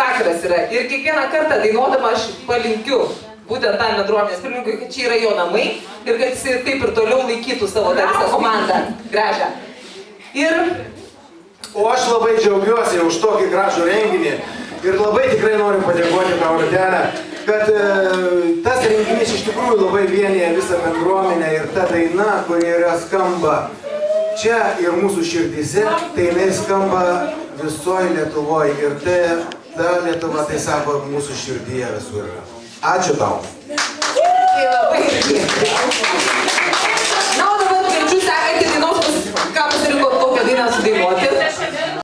vakaras yra. Ir kiekvieną kartą dainuodama aš palinkiu būtent tam bendruomenės pirmininkui, kad čia yra jo namai ir kad jis taip ir toliau laikytų savo tą visą komandą gražią. O aš labai džiaugiuosi už tokį gražų renginį ir labai tikrai noriu padėkoti tau, Rūtelė, kad tas renginys iš tikrųjų labai vienyje visą bendruomenę ir ta daina, kuri yra skamba čia ir mūsų širdyse, tai jinai skamba visoje Lietuvoje ir ta Lietuva, tai sako, mūsų širdyje visur yra. Ačiū tau. Labai